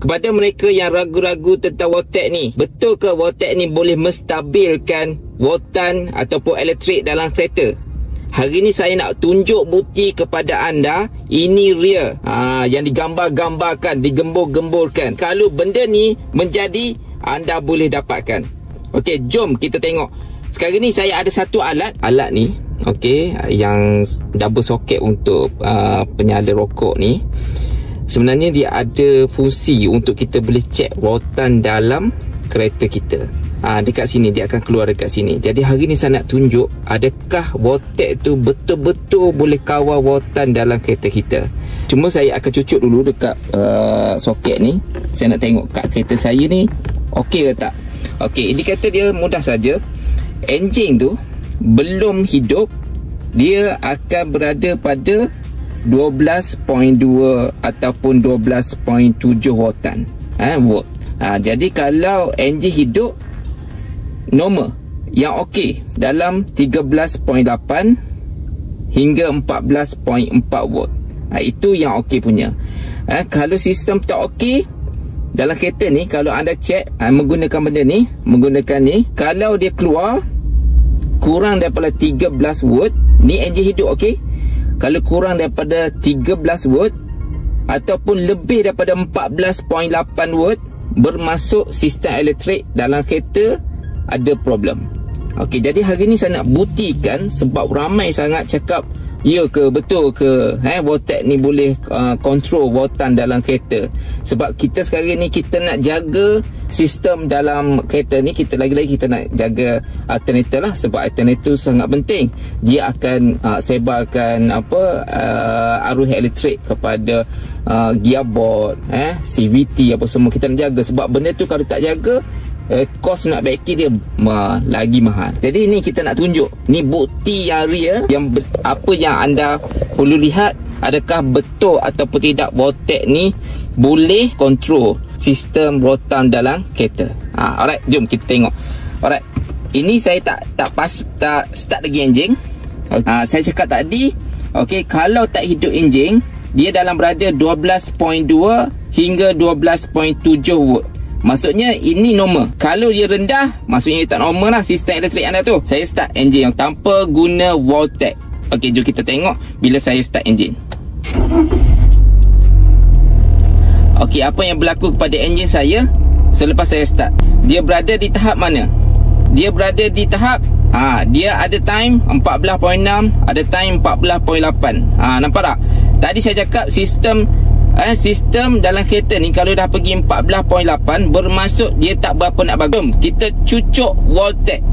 Kepada mereka yang ragu-ragu tentang Voltec ni, betul ke Voltec ni boleh menstabilkan voltan ataupun elektrik dalam kereta? Hari ni saya nak tunjuk bukti kepada anda. Ini real, yang digambar-gambarkan, digembur-gemburkan. Kalau benda ni menjadi, anda boleh dapatkan. Okey, jom kita tengok. Sekarang ni saya ada satu alat ni, okey, yang double socket untuk penyala rokok ni. Sebenarnya dia ada fungsi untuk kita boleh cek voltan dalam kereta kita. Dekat sini, dia akan keluar dekat sini. Jadi hari ni saya nak tunjuk adakah Voltec tu betul-betul boleh kawal voltan dalam kereta kita. Cuma saya akan cucuk dulu dekat soket ni. Saya nak tengok kat kereta saya ni okey ke tak. Okey, indikator dia mudah saja. Enjin tu belum hidup, dia akan berada pada 12.2 ataupun 12.7 voltan. Volt. Jadi kalau enjin hidup normal, yang okey dalam 13.8 hingga 14.4 volt. Itu yang okey punya. Kalau sistem tak okey dalam kereta ni, kalau anda cek menggunakan benda ni, kalau dia keluar kurang daripada 13 volt, ni enjin hidup, okey. Kalau kurang daripada 13 volt ataupun lebih daripada 14.8 volt, bermaksud sistem elektrik dalam kereta ada problem. Okey, jadi hari ni saya nak buktikan, sebab ramai sangat cakap ya ke, betul ke Voltec ni boleh kontrol voltan dalam kereta. Sebab kita sekarang ni kita nak jaga sistem dalam kereta ni, kita lagi-lagi kita nak jaga alternator lah. Sebab alternator sangat penting. Dia akan sebarkan arus elektrik kepada gearbox, CVT apa semua kita nak jaga. Sebab benda tu kalau tak jaga, kos nak baiki dia lagi mahal. Jadi ni kita nak tunjuk, ni bukti yang real, yang apa yang anda perlu lihat, adakah betul ataupun tidak Voltec ni boleh kontrol sistem voltan dalam kereta. Alright, jom kita tengok. Alright, ini saya tak start lagi enjin. Saya cakap tadi, okey, kalau tak hidup enjin, dia dalam berada 12.2 hingga 12.7 volt. Maksudnya ini normal. Kalau dia rendah, maksudnya tak normal lah sistem elektrik anda tu. Saya start enjin yang tanpa guna Voltec. Okey, jom kita tengok bila saya start enjin. Okey, apa yang berlaku kepada enjin saya selepas saya start? Dia berada di tahap mana? Dia berada di tahap dia ada time 14.6, ada time 14.8. Nampak tak? Tadi saya cakap sistem dalam kereta ni kalau dah pergi 14.8, bermaksud dia tak berapa nak bagus. Kita cucuk Voltec.